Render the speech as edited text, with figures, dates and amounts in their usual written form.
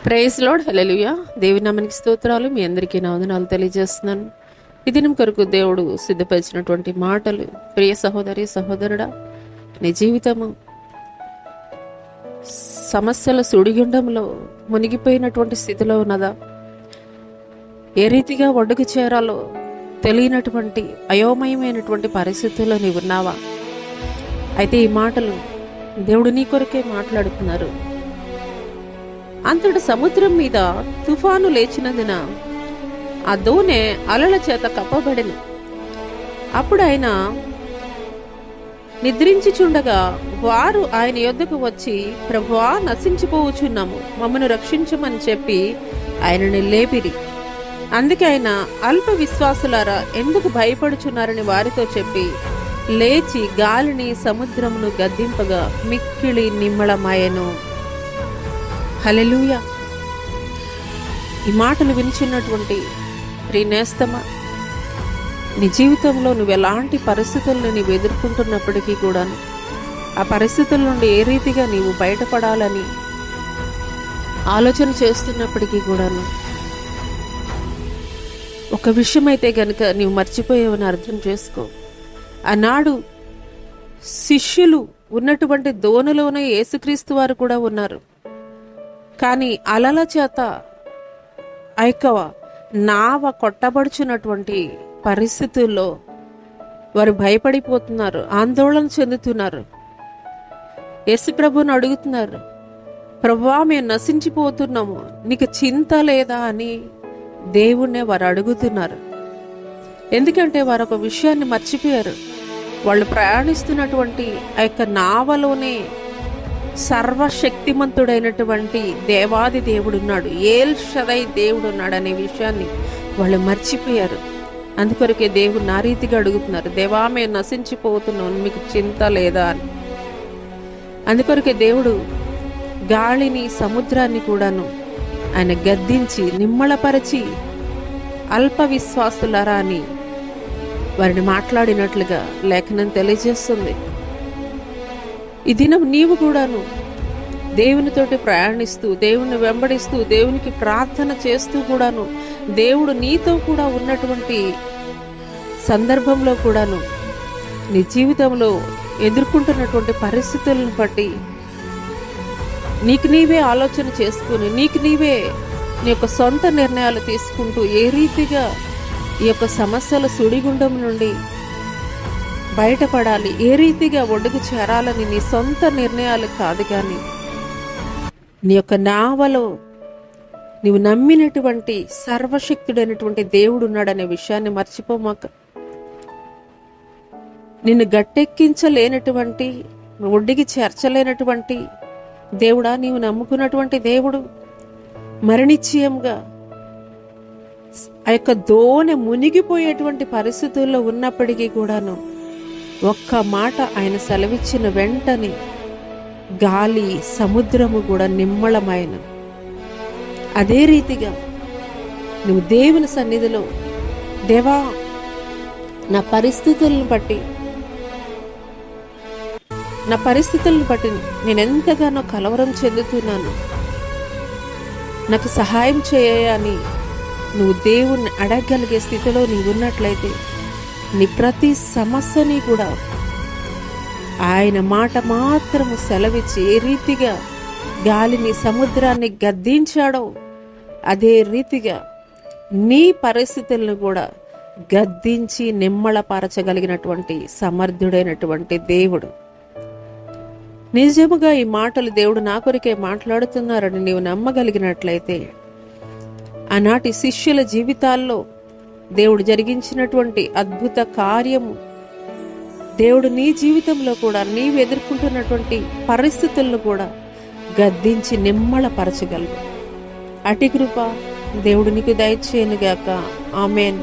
Praise lord, హల్లెలూయా. దేవుని నామానికి స్తోత్రాలు. మీ అందరికీ నా వందనాలు తెలియజేస్తున్నాను. ఈ దినం కొరకు దేవుడు సిద్ధపరిచినటువంటి మాటలు. ప్రియ సహోదరి సహోదరుడా, నీ జీవితము సమస్యల సుడిగుండంలో మునిగిపోయినటువంటి స్థితిలో ఉన్నదా? ఏ రీతిగా ఒడ్డుకు చేరాలో తెలియనటువంటి అయోమయమైనటువంటి పరిస్థితుల్లో నీవు ఉన్నావా? అయితే ఈ మాటలు దేవుడు నీ కొరకే మాట్లాడుతున్నారు. అంతటి సముద్రం మీద తుఫాను లేచినందున ఆ దోణె అలల చేత కప్పబడెను. అప్పుడు ఆయన నిద్రించుచుండగా వారు ఆయన యొద్దకు వచ్చి, ప్రభువా, నశించిపోవచ్చున్నాము, మమ్మను రక్షించమని చెప్పి ఆయనని లేపిరి. అందుకే ఆయన, అల్ప విశ్వాసులారా, ఎందుకు భయపడుచున్నారని వారితో చెప్పి లేచి గాలిని సముద్రమును గద్దింపగా మిక్కిలి నిమ్మళమాయెను. హల్లెలూయా. ఈ మాటలు వినిచినటువంటి ప్రియనేస్తమా, నీ జీవితంలో నువ్వు ఎలాంటి పరిస్థితులను నీవు ఎదుర్కొంటున్నప్పటికీ కూడా ఆ పరిస్థితుల నుండి ఏ రీతిగా నీవు బయటపడాలని ఆలోచన చేస్తున్నప్పటికీ కూడాను ఒక విషయం అయితే గనుక నీవు మర్చిపోయావని అర్థం చేసుకో. ఆనాడు శిష్యులు ఉన్నటువంటి దోణిలోనే యేసుక్రీస్తు వారు కూడా ఉన్నారు. కానీ అలల చేత ఆ యొక్క నావ కొట్టబడుచున్నటువంటి పరిస్థితుల్లో వారు భయపడిపోతున్నారు, ఆందోళన చెందుతున్నారు. యేసు ప్రభువుని అడుగుతున్నారు, ప్రభువా, మేము నశించిపోతున్నాము, నీకు చింత లేదా అని దేవుణ్ణే వారు అడుగుతున్నారు. ఎందుకంటే వారు ఒక విషయాన్ని మర్చిపోయారు. వాళ్ళు ప్రయాణిస్తున్నటువంటి ఆ యొక్క నావలోనే సర్వశక్తిమంతుడైనటువంటి దేవాది దేవుడు ఉన్నాడు, ఏల్ షదై దేవుడు ఉన్నాడు అనే విషయాన్ని వాళ్ళు మర్చిపోయారు. అందుకొరకే దేవుడు నా రీతిగా అడుగుతున్నారు, దేవా, మేము నశించిపోతున్నాం, మీకు చింత లేదా అని. అందుకొరకే దేవుడు గాలిని సముద్రాన్ని కూడాను ఆయన గద్దించి నిమ్మళపరిచి అల్ప విశ్వాసులారా అని వారిని మాట్లాడినట్లుగా లేఖనం తెలియజేస్తుంది. ఈ దినం నీవు కూడాను దేవునితోటి ప్రయాణిస్తూ, దేవుని వెంబడిస్తూ, దేవునికి ప్రార్థన చేస్తూ కూడాను దేవుడు నీతో కూడా ఉన్నటువంటి సందర్భంలో కూడాను నీ జీవితంలో ఎదుర్కొంటున్నటువంటి పరిస్థితులను బట్టి నీకు నీవే ఆలోచన చేసుకుని నీకు నీవే నీ యొక్క సొంత నిర్ణయాలు తీసుకుంటూ ఏ రీతిగా ఈ యొక్క సమస్యల సుడిగుండం నుండి బయటపడాలి, ఏ రీతిగా ఒడ్డుకు చేరాలని నీ సొంత నిర్ణయాలు కాదు, కానీ నీ యొక్క నావలో నీవు నమ్మినటువంటి సర్వశక్తుడైనటువంటి దేవుడు ఉన్నాడనే విషయాన్ని మర్చిపోమాక. నిన్ను గట్టెక్కించలేనటువంటి, ఒడ్డుకి చేర్చలేనటువంటి దేవుడా నీవు నమ్ముకున్నటువంటి దేవుడు మరణిశ్చయంగా ఆ యొక్క దోణె మునిగిపోయేటువంటి పరిస్థితుల్లో ఉన్నప్పటికీ కూడాను ఒక్క మాట ఆయన సెలవిచ్చిన వెంటనే గాలి సముద్రము కూడా నిమ్మళమైన. అదే రీతిగా నువ్వు దేవుని సన్నిధిలో, దేవా, నా పరిస్థితులను బట్టి నేను ఎంతగానో కలవరం చెందుతున్నాను, నాకు సహాయం చేయని నువ్వు దేవుణ్ణి అడగగలిగే స్థితిలో నీవు ఉన్నట్లయితే నీ ప్రతి సమస్యని కూడా ఆయన మాట మాత్రము సెలవిచ్చి ఏ రీతిగా గాలిని సముద్రాన్ని గద్దించాడో అదే రీతిగా నీ పరిస్థితులను కూడా గద్దించి నిమ్మళపరచగలిగినటువంటి సమర్థుడైనటువంటి దేవుడు. నిజముగా ఈ మాటలు దేవుడు నా కొరికే మాట్లాడుతున్నారని నీవు నమ్మగలిగినట్లయితే ఆనాటి శిష్యుల జీవితాల్లో దేవుడు జరిగించినటువంటి అద్భుత కార్యము దేవుడు నీ జీవితంలో కూడా నీవు ఎదుర్కొంటున్నటువంటి పరిస్థితులను కూడా గద్దించి నిమ్మళపరచగలరు. అటి కృప దేవుడు నీకు దయచేయనుగాక. ఆమేన్.